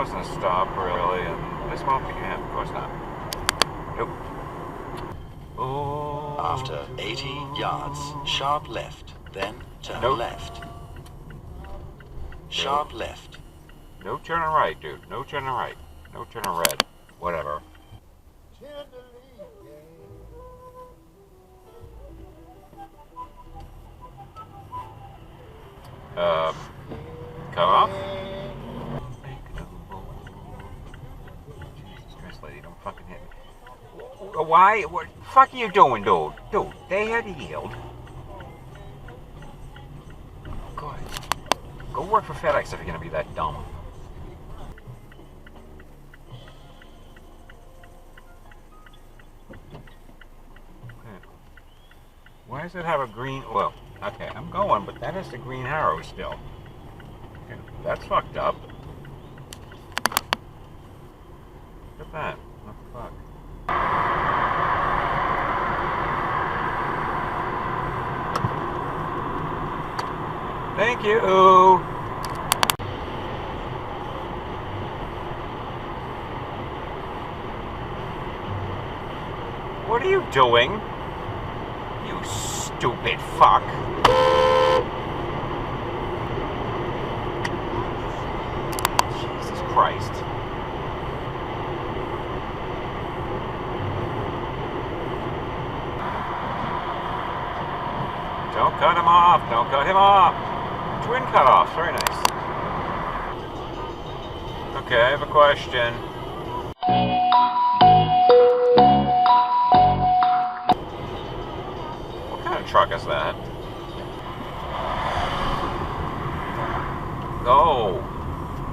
wasn't a stop, really, and this won't be, yeah, of course not. Nope. Oh. After 80 yards, sharp left, then turn Nope. left. Sharp left. No turning right, dude. No turning right. No turning red. Whatever. Cut off? Jesus Christ, lady, don't fucking hit me. Why? What the fuck are you doing, dude? Dude, they had yield. God. Go work for FedEx if you're gonna be that dumb. Why does it have a green? Well, okay, I'm going, but that is the green arrow still. Okay, that's fucked up. Look at that. What the fuck? Thank you. What are you doing? You stupid fuck. Jesus Christ. Don't cut him off. Don't cut him off. Twin cutoffs. Very nice. Okay, I have a question. What kind of truck is that? Go!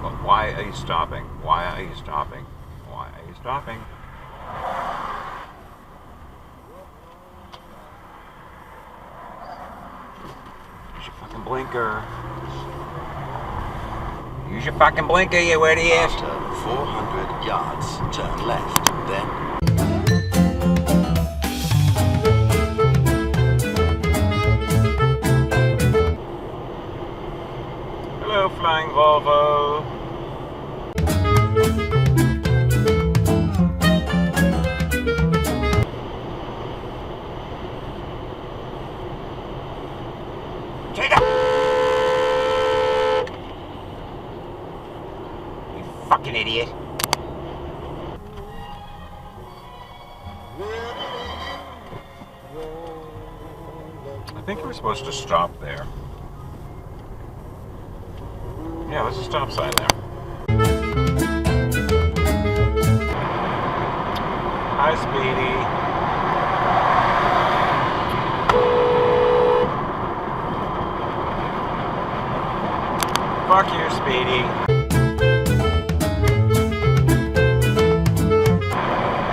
But why are you stopping? Why are you stopping? Why are you stopping? Use your fucking blinker. Use your fucking blinker, you idiot! After 400 yards, turn left, then Hello, Flying Volvo. Take it! You fucking idiot. I think we're supposed to stop there. Yeah, there's a stop sign there. Hi, Speedy. Fuck you, Speedy.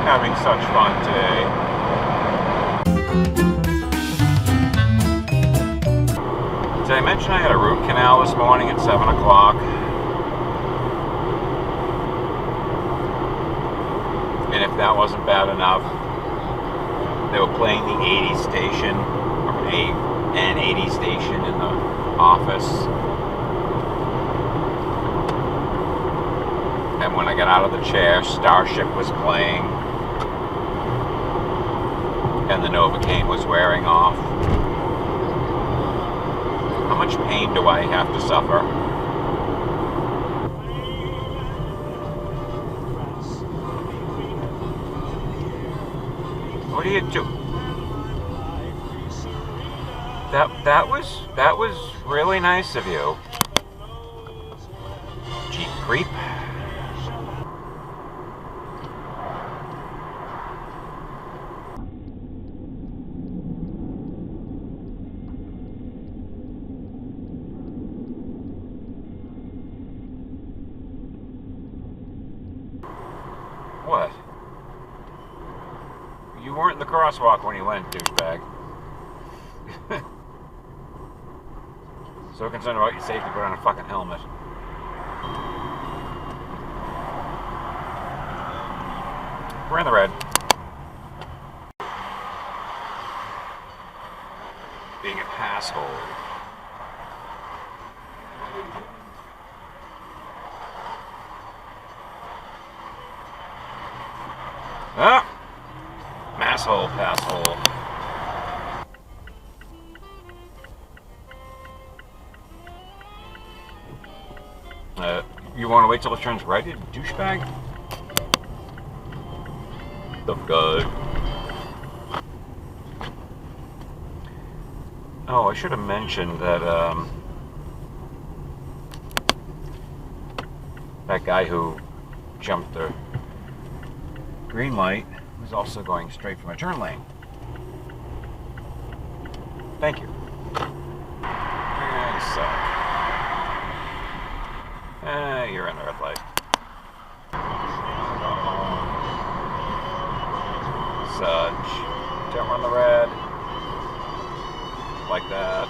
Having such fun today. Did I mention I had a root canal this morning at 7 o'clock? And if that wasn't bad enough, they were playing the 80s station, or an 80s station in the office. And when I got out of the chair, Starship was playing. And the Novocaine was wearing off. How much pain do I have to suffer? What do you do? That was really nice of you. Jeep creep. What? You weren't in the crosswalk when you went, douchebag. So concerned about your safety, put on a fucking helmet. We're in the red. Being a passhole. Ah! Masshole, passhole. You want to wait till it turns right, douchebag? Tough guy. Oh, I should have mentioned that that guy who jumped the green light was also going straight from a turn lane. Thank you. You suck. You're in the red light. Such. Don't run the red. Like that.